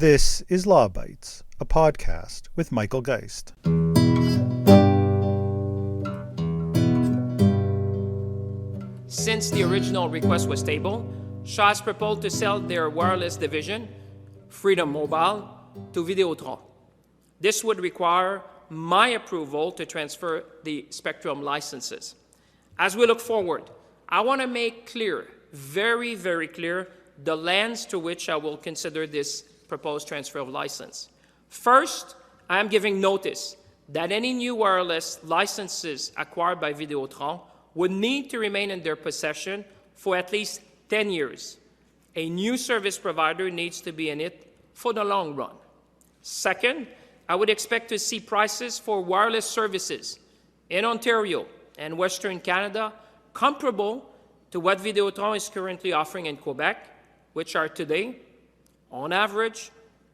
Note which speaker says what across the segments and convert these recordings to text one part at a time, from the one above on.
Speaker 1: This is Law Bites, a podcast with Michael Geist.
Speaker 2: Since the original request was tabled, Shaw has proposed to sell their wireless division, Freedom Mobile, to Videotron. This would require my approval to transfer the spectrum licenses. As we look forward, I want to make clear, very, very clear, the lens to which I will consider this proposed transfer of license. First, I am giving notice that any new wireless licenses acquired by Videotron would need to remain in their possession for at least 10 years. A new service provider needs to be in it for the long run. Second, I would expect to see prices for wireless services in Ontario and Western Canada comparable to what Videotron is currently offering in Quebec, which are today, on average,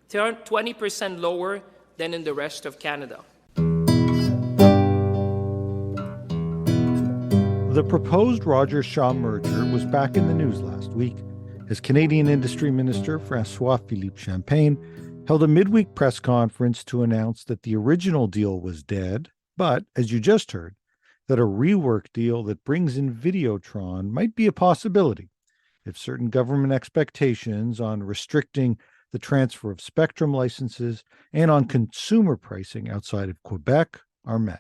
Speaker 2: 20% lower than in the rest of Canada.
Speaker 1: The proposed Rogers-Shaw merger was back in the news last week as Canadian Industry Minister François-Philippe Champagne held a midweek press conference to announce that the original deal was dead, but, as you just heard, that a rework deal that brings in Videotron might be a possibility if certain government expectations on restricting the transfer of spectrum licenses and on consumer pricing outside of Quebec are met.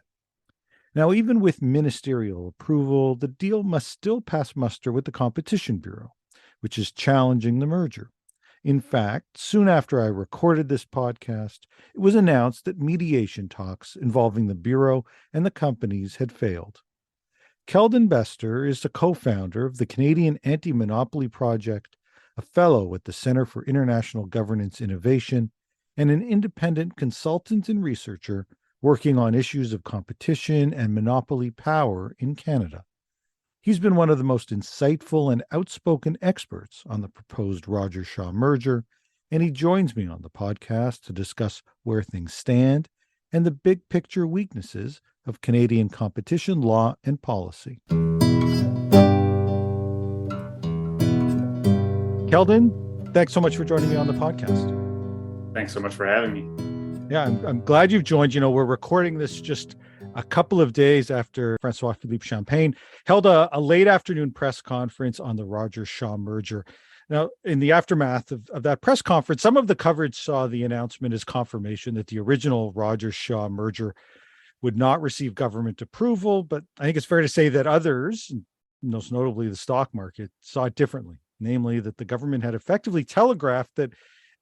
Speaker 1: Now, even with ministerial approval, the deal must still pass muster with the Competition Bureau, which is challenging the merger. In fact, soon after I recorded this podcast, it was announced that mediation talks involving the Bureau and the companies had failed. Keldon is the co-founder of the Canadian Anti-Monopoly Project, a fellow at the Centre for International Governance Innovation, and an independent consultant and researcher working on issues of competition and monopoly power in Canada. He's been one of the most insightful and outspoken experts on the proposed Rogers-Shaw merger, and he joins me on the podcast to discuss where things stand and the big picture weaknesses of Canadian competition law and policy. Keldon, thanks so much for joining me on the podcast.
Speaker 3: Thanks so much for having me.
Speaker 1: Yeah, I'm glad you've joined. You know, we're recording this just a couple of days after François-Philippe Champagne held a late afternoon press conference on the Rogers-Shaw merger. Now, in the aftermath of that press conference, some of the coverage saw the announcement as confirmation that the original Rogers-Shaw merger would not receive government approval, but I think it's fair to say that others, most notably the stock market, saw it differently, namely that the government had effectively telegraphed that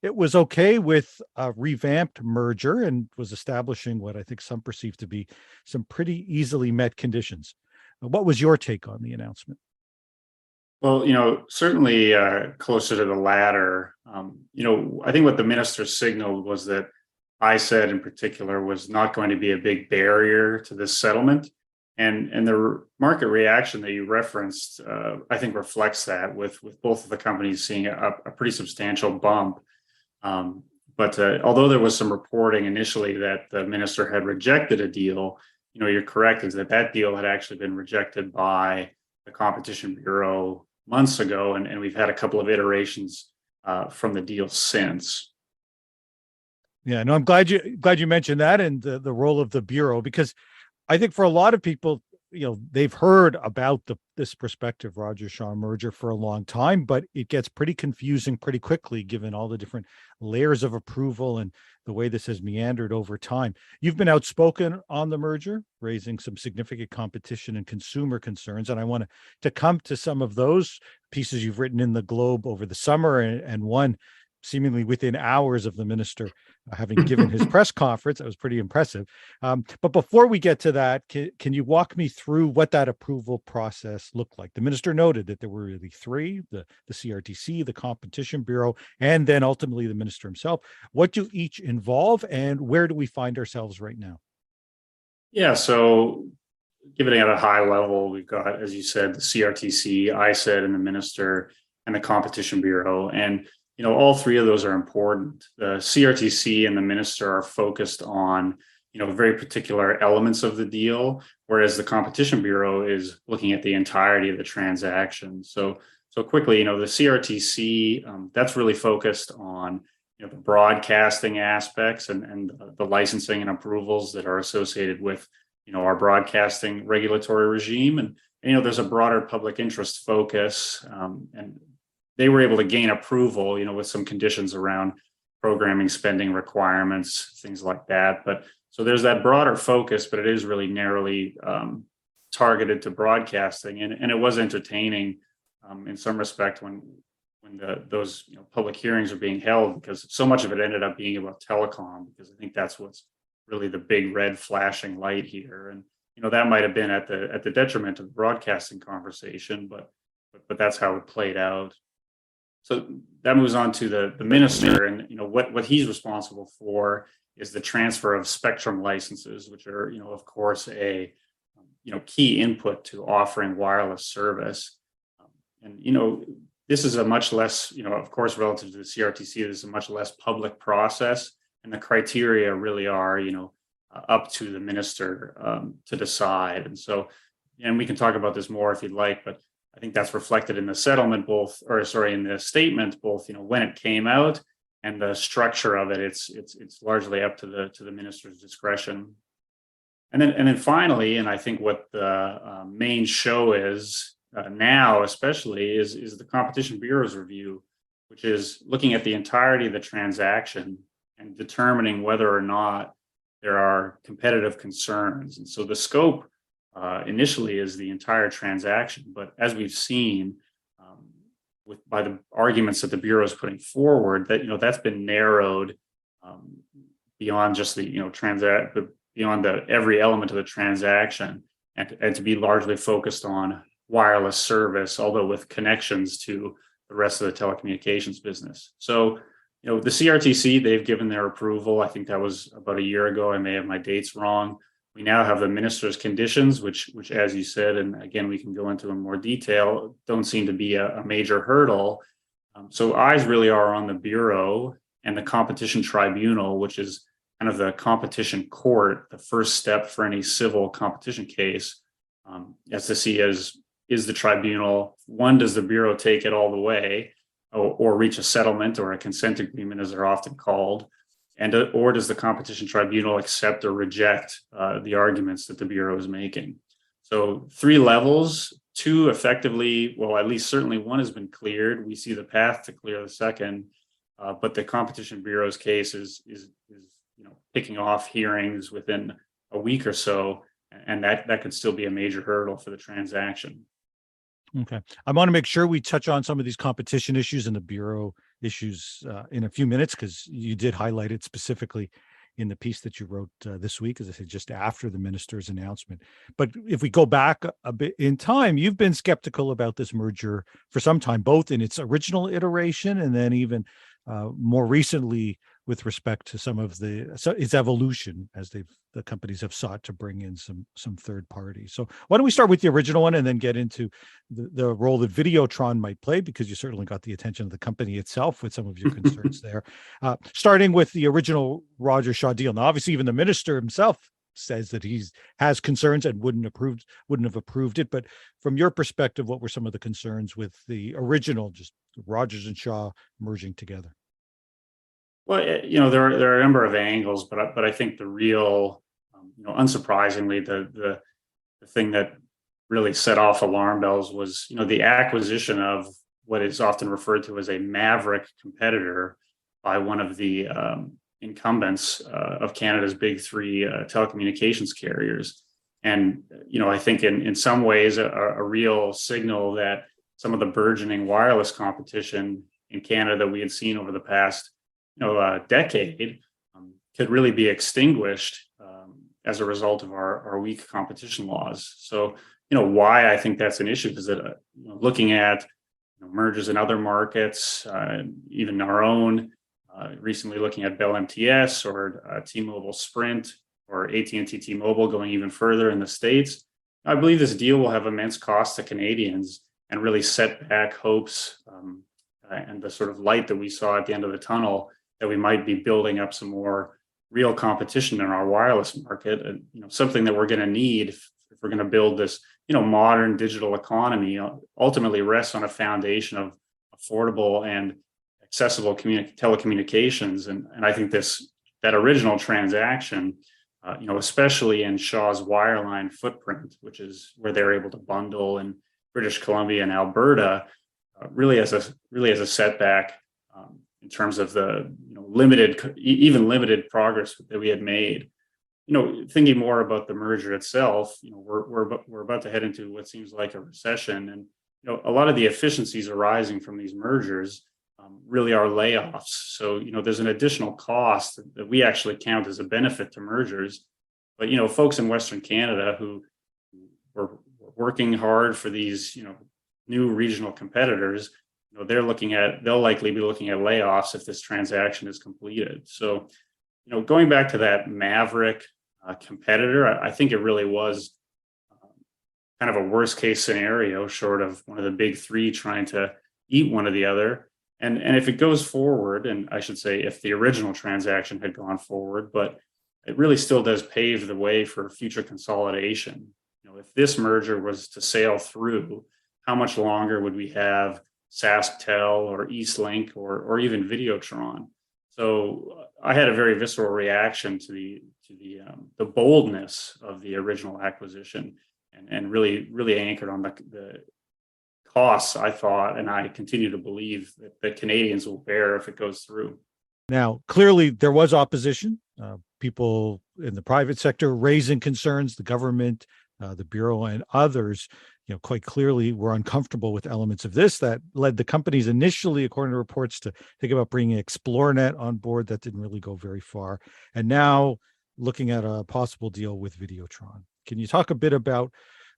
Speaker 1: it was okay with a revamped merger and was establishing what I think some perceive to be some pretty easily met conditions. What was your take on the announcement?
Speaker 3: Well, certainly closer to the latter. I think what the minister signaled was that ISED in particular was not going to be a big barrier to this settlement. And the market reaction that you referenced, I think reflects that with both of the companies seeing a pretty substantial bump. But although there was some reporting initially that the minister had rejected a deal, you're correct, is that deal had actually been rejected by the Competition Bureau months ago, and we've had a couple of iterations from the deal since.
Speaker 1: Yeah, no, I'm glad you mentioned that and the role of the Bureau, because I think for a lot of people, they've heard about this prospective Rogers-Shaw merger for a long time, but it gets pretty confusing pretty quickly given all the different layers of approval and the way this has meandered over time. You've been outspoken on the merger, raising some significant competition and consumer concerns, and I want to come to some of those pieces you've written in the Globe over the summer and one seemingly within hours of the minister having given his press conference. That was pretty impressive. But before we get to that, can you walk me through what that approval process looked like? The minister noted that there were really three, the CRTC, the Competition Bureau, and then ultimately the minister himself. What do each involve, and where do we find ourselves right now?
Speaker 3: Yeah, so given it at a high level, we've got, as you said, the CRTC, ISED, and the minister, and the Competition Bureau. And all three of those are important. The CRTC and the minister are focused on, very particular elements of the deal, whereas the Competition Bureau is looking at the entirety of the transaction. So quickly, the CRTC, that's really focused on the broadcasting aspects and the licensing and approvals that are associated with, our broadcasting regulatory regime. And there's a broader public interest focus, and they were able to gain approval, with some conditions around programming spending requirements, things like that. But so there's that broader focus, but it is really narrowly targeted to broadcasting, and it was entertaining in some respect when those public hearings are being held, because so much of it ended up being about telecom, because I think that's what's really the big red flashing light here. And that might have been at the detriment of the broadcasting conversation, but that's how it played out. So that moves on to the minister, and what he's responsible for is the transfer of spectrum licenses, which are of course a key input to offering wireless service. And this is a much less, of course, relative to the CRTC, this is a much less public process, and the criteria really are up to the minister to decide. And so, and we can talk about this more if you'd like, but I think that's reflected in the settlement, in the statement, both when it came out and the structure of it. It's largely up to the minister's discretion. And then finally, and I think what the main show is now, especially, is the Competition Bureau's review, which is looking at the entirety of the transaction and determining whether or not there are competitive concerns. And so the scope initially is the entire transaction, but as we've seen by the arguments that the Bureau is putting forward, that that's been narrowed beyond just the beyond every element of the transaction, and to be largely focused on wireless service, although with connections to the rest of the telecommunications business. So the CRTC, they've given their approval. I think that was about a year ago. I may have my dates wrong. We now have the minister's conditions, which, as you said, and again, we can go into in more detail, don't seem to be a major hurdle. So eyes really are on the Bureau and the Competition Tribunal, which is kind of the competition court, the first step for any civil competition case, as to see is the tribunal, one, does the Bureau take it all the way, or reach a settlement or a consent agreement, as they're often called, or does the Competition Tribunal accept or reject the arguments that the Bureau is making? So 3 levels, 2 effectively, well, at least certainly one has been cleared. We see the path to clear the second, but the Competition Bureau's case is picking off hearings within a week or so, and that could still be a major hurdle for the transaction.
Speaker 1: Okay. I want to make sure we touch on some of these competition issues and the Bureau issues in a few minutes, because you did highlight it specifically in the piece that you wrote this week, as I said, just after the minister's announcement. But if we go back a bit in time, you've been skeptical about this merger for some time, both in its original iteration and then even more recently with respect to some of its evolution, as the companies have sought to bring in some third parties. So why don't we start with the original one and then get into the role that Videotron might play, because you certainly got the attention of the company itself with some of your concerns there. Starting with the original Rogers Shaw deal. Now, obviously, even the minister himself says that he has concerns and wouldn't have approved it. But from your perspective, what were some of the concerns with the original, just Rogers and Shaw merging together?
Speaker 3: Well, there are a number of angles, but I think the real, unsurprisingly, the thing that really set off alarm bells was, the acquisition of what is often referred to as a maverick competitor by one of the incumbents of Canada's big 3 telecommunications carriers. And, I think in some ways a real signal that some of the burgeoning wireless competition in Canada that we had seen over the past decade could really be extinguished as a result of our weak competition laws. So, why I think that's an issue is that looking at mergers in other markets, even our own, recently looking at Bell MTS or T-Mobile Sprint or AT&T T-Mobile going even further in the States, I believe this deal will have immense cost to Canadians and really set back hopes and the sort of light that we saw at the end of the tunnel, that we might be building up some more real competition in our wireless market, and something that we're going to need if we're going to build this modern digital economy. Ultimately rests on a foundation of affordable and accessible telecommunications. And I think that original transaction, especially in Shaw's wireline footprint, which is where they're able to bundle in British Columbia and Alberta, really as a setback in terms of the limited progress that we had made. Thinking more about the merger itself, we're about to head into what seems like a recession, and a lot of the efficiencies arising from these mergers really are layoffs. So there's an additional cost that we actually count as a benefit to mergers. But folks in Western Canada who were working hard for these new regional competitors, they'll likely be looking at layoffs if this transaction is completed. So going back to that maverick competitor, I think it really was kind of a worst case scenario, short of one of the big three trying to eat one or the other. And if it goes forward, and I should say if the original transaction had gone forward, but it really still does pave the way for future consolidation. If this merger was to sail through, how much longer would we have SaskTel or Eastlink or even Videotron? So I had a very visceral reaction to the boldness of the original acquisition, and really anchored on the costs, I thought, and I continue to believe that the Canadians will bear if it goes through.
Speaker 1: Now, clearly there was opposition, people in the private sector raising concerns, the government, the Bureau, and others, quite clearly were uncomfortable with elements of this that led the companies initially, according to reports, to think about bringing ExploreNet on board. That didn't really go very far. And now looking at a possible deal with Videotron. Can you talk a bit about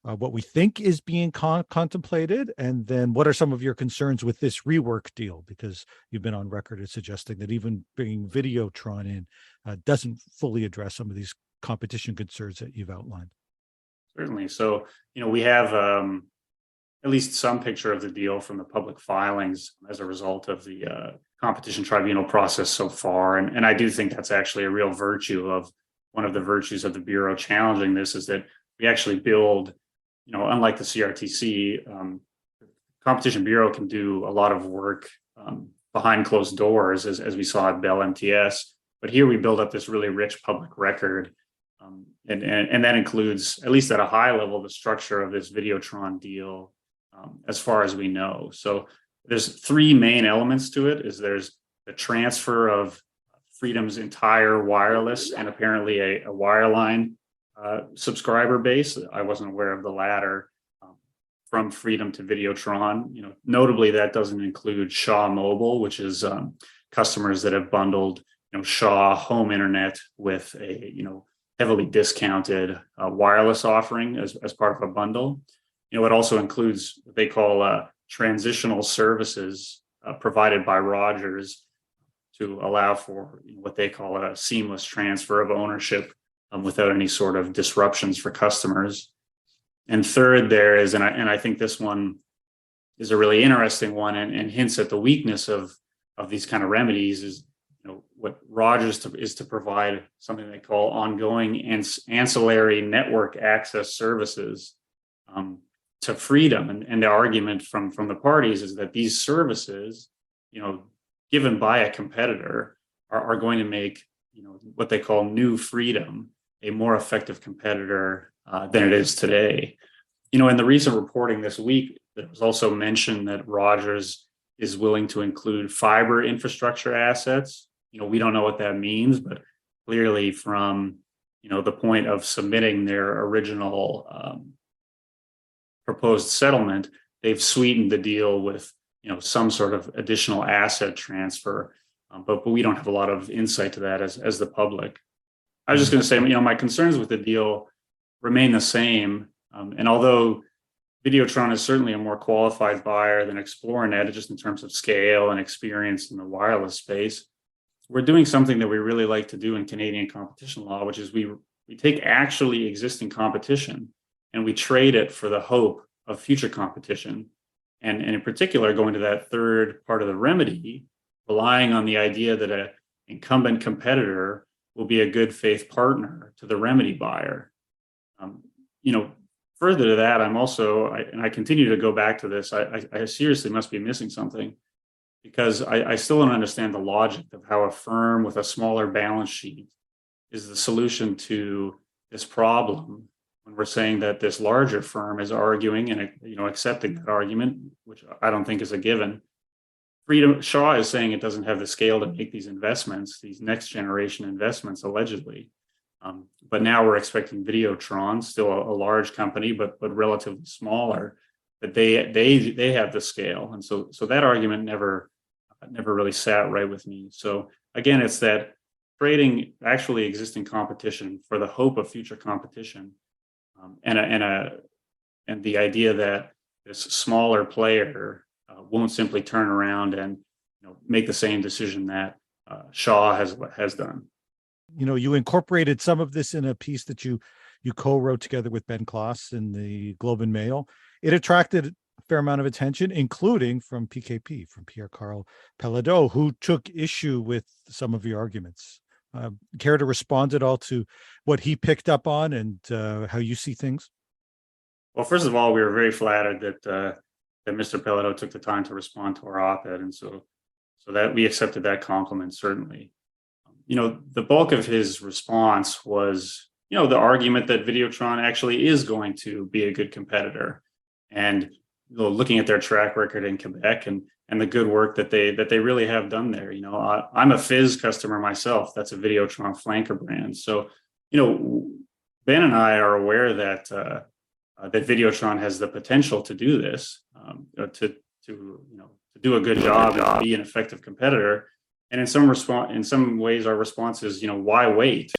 Speaker 1: what we think is being contemplated, and then what are some of your concerns with this rework deal? Because you've been on record as suggesting that even bringing Videotron in doesn't fully address some of these competition concerns that you've outlined.
Speaker 3: Certainly. So, we have at least some picture of the deal from the public filings as a result of the competition tribunal process so far. And I do think that's actually a real virtue of one of the virtues of the Bureau challenging this, is that we actually build, unlike the CRTC, Competition Bureau can do a lot of work behind closed doors, as we saw at Bell MTS. But here we build up this really rich public record. And that includes, at least at a high level, the structure of this Videotron deal, as far as we know. So there's three main elements to it. There's the transfer of Freedom's entire wireless and apparently a wireline subscriber base. I wasn't aware of the latter, from Freedom to Videotron. Notably, that doesn't include Shaw Mobile, which is customers that have bundled Shaw home internet with a heavily discounted wireless offering as part of a bundle. It also includes what they call transitional services provided by Rogers to allow for what they call a seamless transfer of ownership without any sort of disruptions for customers. And third, there is, and I think this one is a really interesting one, and hints at the weakness of these kind of remedies, is what Rogers is to provide something they call ongoing ancillary network access services to Freedom. And the argument from the parties is that these services, given by a competitor, are going to make what they call new Freedom a more effective competitor than it is today. In the recent reporting this week, it was also mentioned that Rogers is willing to include fiber infrastructure assets. We don't know what that means, but clearly from the point of submitting their original proposed settlement, they've sweetened the deal with some sort of additional asset transfer, but we don't have a lot of insight to that as the public. I was just going to say, my concerns with the deal remain the same, and although Videotron is certainly a more qualified buyer than ExploreNet, just in terms of scale and experience in the wireless space, we're doing something that we really like to do in Canadian competition law, which is we take actually existing competition and we trade it for the hope of future competition. And in particular, going to that third part of the remedy, relying on the idea that an incumbent competitor will be a good faith partner to the remedy buyer. Further to that, I'm also, and I continue to go back to this, I seriously must be missing something, because I still don't understand the logic of how a firm with a smaller balance sheet is the solution to this problem, when we're saying that this larger firm is arguing and accepting that argument, which I don't think is a given. Freedom Shaw is saying it doesn't have the scale to make these investments, these next generation investments, allegedly. But now we're expecting Videotron, still a large company, but relatively smaller, that they have the scale, and so that argument never really sat right with me. So again, it's that trading actually existing competition for the hope of future competition, and the idea that this smaller player won't simply turn around and make the same decision that Shaw has done.
Speaker 1: You incorporated some of this in a piece that you co-wrote together with Ben Kloss in the Globe and Mail. It attracted a fair amount of attention, including from PKP, from Pierre-Carl Pelado, who took issue with some of your arguments. Care to respond at all to what he picked up on and how you see things?
Speaker 3: Well, first of all, we were very flattered that Mr. Pelado took the time to respond to our op-ed, and so that we accepted that compliment, certainly. The bulk of his response was, the argument that Videotron actually is going to be a good competitor, and looking at their track record in Quebec and the good work that they really have done there. I'm a Fizz customer myself. That's a Videotron flanker brand. So, Ben and I are aware that that Videotron has the potential to do this, to do a good job and be an effective competitor. And in some ways, our response is, why wait?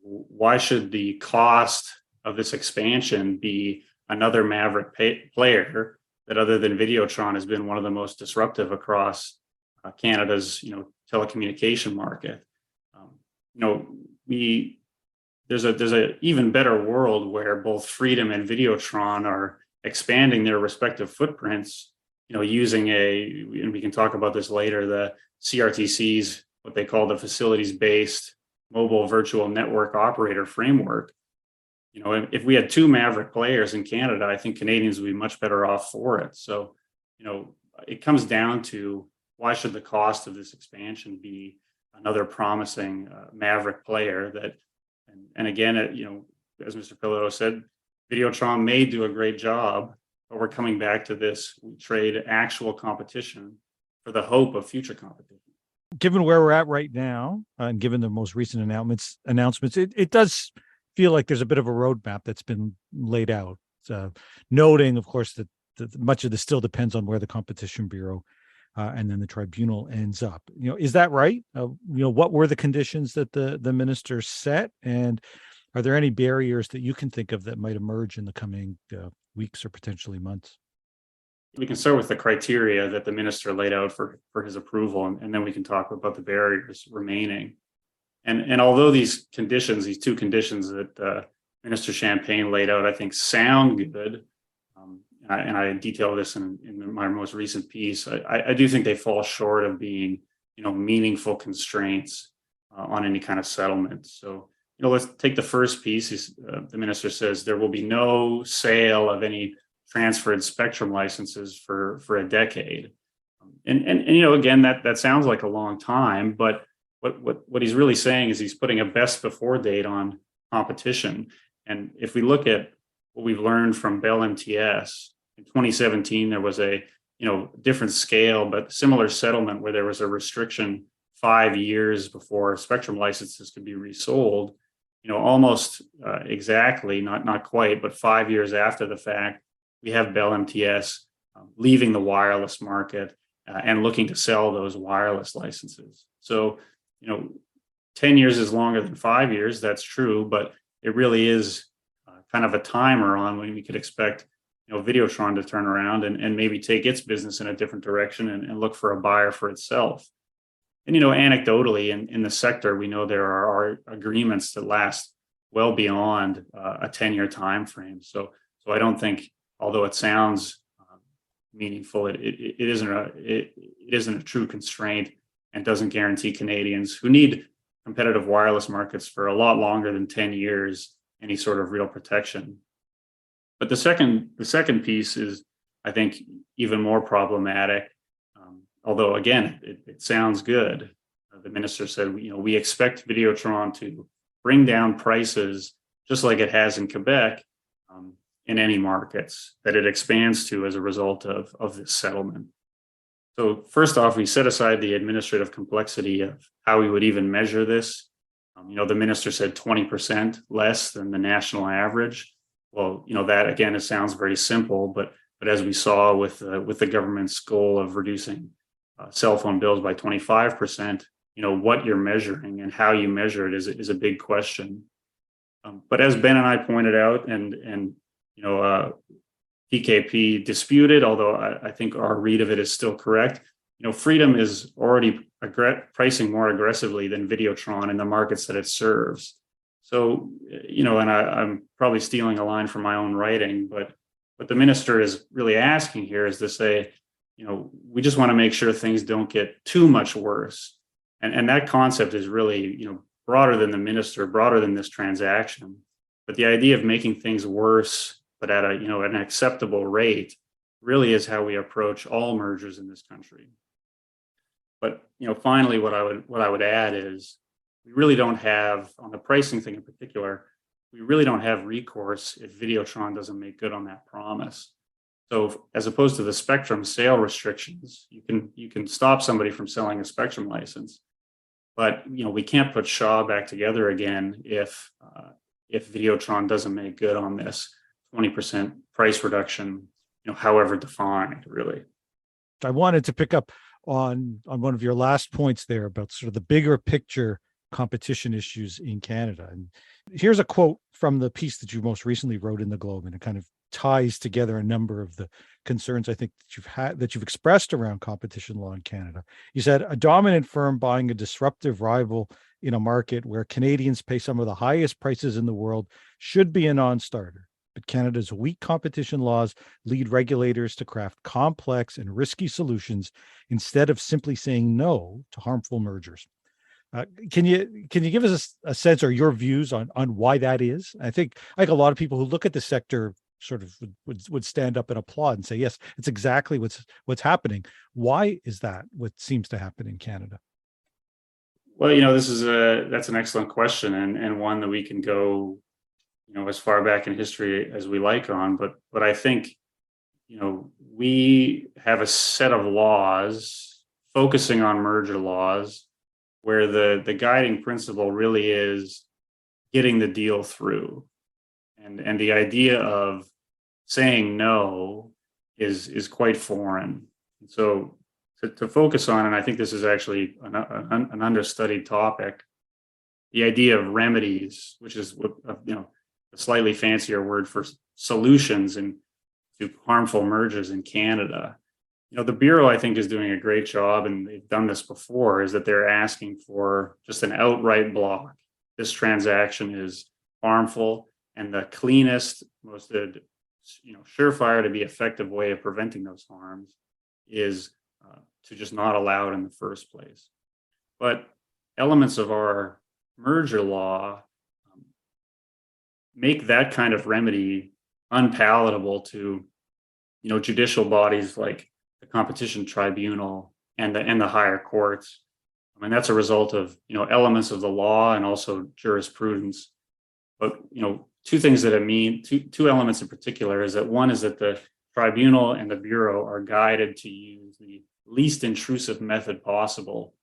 Speaker 3: Why should the cost of this expansion be another maverick player that, other than Videotron, has been one of the most disruptive across Canada's telecommunication market? There's a even better world where both Freedom and Videotron are expanding their respective footprints, using and we can talk about this later, the CRTC's, what they call the facilities-based mobile virtual network operator framework. If we had two maverick players in Canada, I think Canadians would be much better off for it. So, it comes down to, why should the cost of this expansion be another promising maverick player that, and again, as Mr. Pelado said, Videotron may do a great job, but we're coming back to this: we trade actual competition for the hope of future competition.
Speaker 1: Given where we're at right now, and given the most recent announcements, it does feel like there's a bit of a roadmap that's been laid out. Noting, of course, that much of this still depends on where the Competition Bureau and then the tribunal ends up. Is that right? What were the conditions that the minister set, and are there any barriers that you can think of that might emerge in the coming weeks or potentially months?
Speaker 3: We can start with the criteria that the minister laid out for his approval, and then we can talk about the barriers remaining. And although these two conditions that Minister Champagne laid out, I think sound good, and I detail this in my most recent piece, I do think they fall short of being, meaningful constraints on any kind of settlement. So, let's take the first piece. The minister says there will be no sale of any transferred spectrum licenses for a decade. And again, that sounds like a long time, but what he's really saying is he's putting a best before date on competition. And if we look at what we've learned from Bell MTS, in 2017, there was a different scale, but similar settlement where there was a restriction 5 years before spectrum licenses could be resold. Almost exactly, not quite, but 5 years after the fact, we have Bell MTS leaving the wireless market and looking to sell those wireless licenses. So, 10 years is longer than 5 years. That's true, but it really is kind of a timer on when we could expect, Videotron to turn around and maybe take its business in a different direction and look for a buyer for itself. And, anecdotally in the sector, we know there are agreements that last well beyond a 10-year time frame. So I don't think, although it sounds meaningful, it isn't a true constraint and doesn't guarantee Canadians who need competitive wireless markets for a lot longer than 10 years any sort of real protection. But the second piece is, I think, even more problematic. although again, it sounds good. The minister said, we expect Videotron to bring down prices just like it has in Quebec, in any markets that it expands to as a result of this settlement. So first off, we set aside the administrative complexity of how we would even measure this. The minister said 20% less than the national average. Well, that again, it sounds very simple, but as we saw with the government's goal of reducing cell phone bills by 25%, what you're measuring and how you measure it is a big question. But as Ben and I pointed out, and PKP disputed, although I think our read of it is still correct. Freedom is already pricing more aggressively than Videotron in the markets that it serves. So, and I'm probably stealing a line from my own writing, but what the minister is really asking here is to say, we just want to make sure things don't get too much worse. And that concept is really, broader than the minister, broader than this transaction. But the idea of making things worse, but at an acceptable rate, really is how we approach all mergers in this country. But finally, what I would add is we really don't have, on the pricing thing in particular, we really don't have recourse if Videotron doesn't make good on that promise. So as opposed to the spectrum sale restrictions, you can stop somebody from selling a spectrum license, but we can't put Shaw back together again if Videotron doesn't make good on this 20% price reduction, however defined, really.
Speaker 1: I wanted to pick up on one of your last points there about sort of the bigger picture competition issues in Canada. And here's a quote from the piece that you most recently wrote in the Globe, and it kind of ties together a number of the concerns I think that you've expressed around competition law in Canada. You said a dominant firm buying a disruptive rival in a market where Canadians pay some of the highest prices in the world should be a non-starter. But Canada's weak competition laws lead regulators to craft complex and risky solutions instead of simply saying no to harmful mergers. Can you give us a sense or your views on why that is? I think like a lot of people who look at the sector sort of would stand up and applaud and say, yes, it's exactly what's happening. Why is that what seems to happen in Canada?
Speaker 3: Well, that's an excellent question, and one that we can go, as far back in history as we like on, but I think, we have a set of laws focusing on merger laws where the guiding principle really is getting the deal through. And the idea of saying no is quite foreign. And so to focus on, and I think this is actually an understudied topic, the idea of remedies, which is a slightly fancier word for solutions to harmful mergers in Canada. The Bureau, I think, is doing a great job, and they've done this before, is that they're asking for just an outright block. This transaction is harmful, and the cleanest, most surefire to be effective way of preventing those harms is to just not allow it in the first place. But elements of our merger law make that kind of remedy unpalatable to judicial bodies like the Competition Tribunal and the higher courts. I mean, that's a result of elements of the law and also jurisprudence. But two things that two elements in particular is that one is that the tribunal and the Bureau are guided to use the least intrusive method possible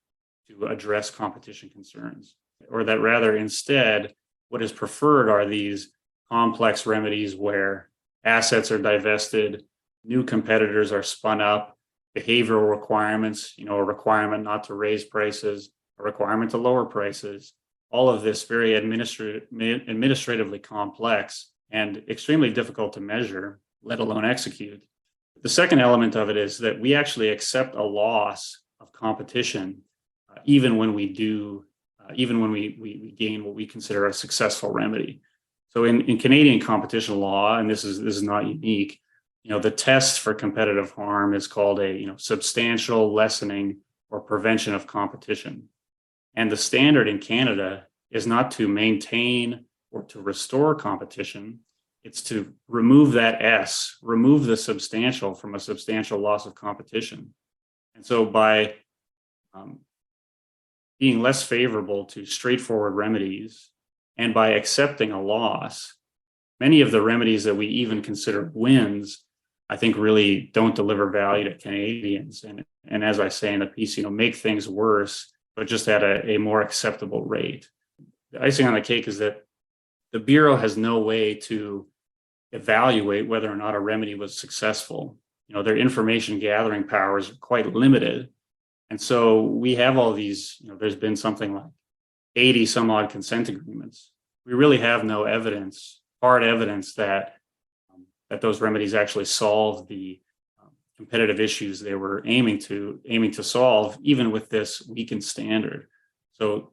Speaker 3: to address competition concerns, or that rather instead what is preferred are these complex remedies where assets are divested, new competitors are spun up, behavioral requirements, a requirement not to raise prices, a requirement to lower prices, all of this very administratively complex and extremely difficult to measure, let alone execute. The second element of it is that we actually accept a loss of competition even when we gain what we consider a successful remedy. So in Canadian competition law, and this is not unique, the test for competitive harm is called a substantial lessening or prevention of competition. And the standard in Canada is not to maintain or to restore competition. It's to remove that S, remove the substantial from a substantial loss of competition. And so by um, being less favorable to straightforward remedies and by accepting a loss, many of the remedies that we even consider wins, I think really don't deliver value to Canadians. And as I say in the piece, make things worse, but just at a more acceptable rate. The icing on the cake is that the Bureau has no way to evaluate whether or not a remedy was successful. Their information gathering powers are quite limited. And so we have all these, there's been something like 80 some odd consent agreements. We really have no evidence, hard evidence that those remedies actually solve the competitive issues they were aiming to solve, even with this weakened standard. So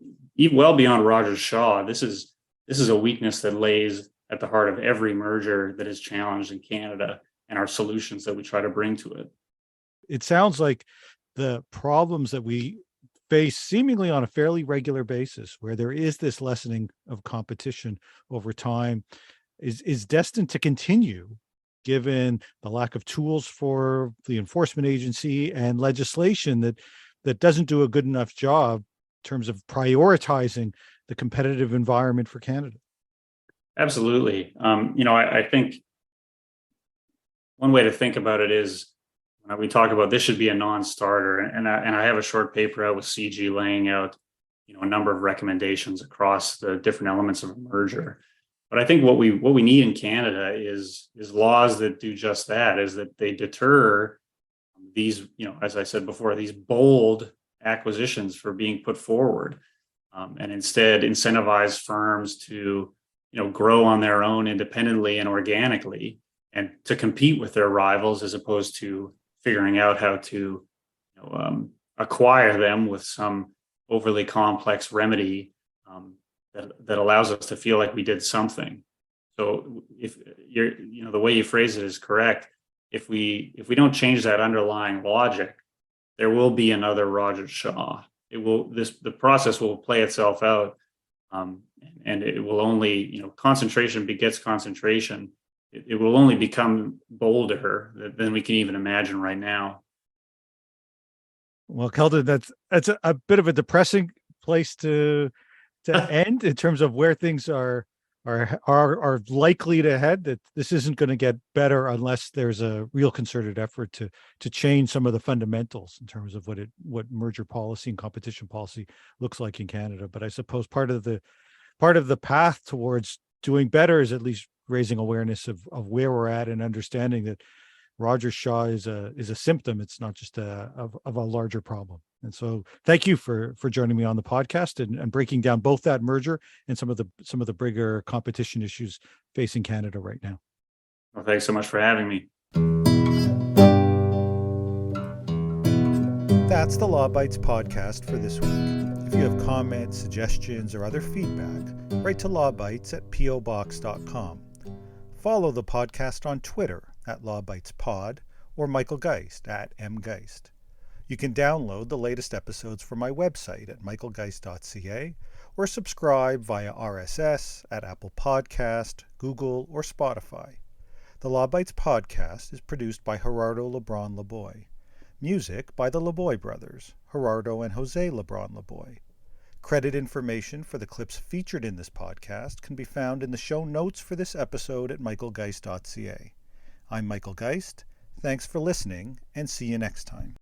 Speaker 3: well beyond Rogers Shaw, this is a weakness that lays at the heart of every merger that is challenged in Canada and our solutions that we try to bring to it.
Speaker 1: It sounds like the problems that we face seemingly on a fairly regular basis, where there is this lessening of competition over time, is destined to continue, given the lack of tools for the enforcement agency and legislation that doesn't do a good enough job in terms of prioritizing the competitive environment for Canada.
Speaker 3: Absolutely. I think one way to think about it is when we talk about this should be a non-starter, and I have a short paper out with CG laying out, a number of recommendations across the different elements of a merger. But I think what we need in Canada is laws that do just that, is that they deter these, as I said before, these bold acquisitions for being put forward, and instead incentivize firms to grow on their own independently and organically, and to compete with their rivals, as opposed to figuring out how to acquire them with some overly complex remedy that allows us to feel like we did something. So if the way you phrase it is correct. If we don't change that underlying logic, there will be another Rogers Shaw. The process will play itself out. And it will only, concentration begets concentration. It will only become bolder than we can even imagine right now.
Speaker 1: Well, Keldon, that's a bit of a depressing place to end in terms of where things are likely to head. That this isn't going to get better unless there's a real concerted effort to change some of the fundamentals in terms of what merger policy and competition policy looks like in Canada. But I suppose part of the path towards doing better is at least raising awareness of where we're at and understanding that Rogers Shaw is a symptom. It's not just of a larger problem. And so thank you for joining me on the podcast and breaking down both that merger and some of the bigger competition issues facing Canada right now.
Speaker 3: Well, thanks so much for having me.
Speaker 1: That's the Law Bites podcast for this week. If you have comments, suggestions, or other feedback, write to lawbites@pobox.com. Follow the podcast on Twitter @LawBitesPod or Michael Geist @mgeist. You can download the latest episodes from my website at michaelgeist.ca or subscribe via RSS at Apple Podcast, Google, or Spotify. The Law Bites podcast is produced by Gerardo Lebron Laboy. Music by the Laboy brothers, Gerardo and Jose Lebron Laboy. Credit information for the clips featured in this podcast can be found in the show notes for this episode at michaelgeist.ca. I'm Michael Geist. Thanks for listening, and see you next time.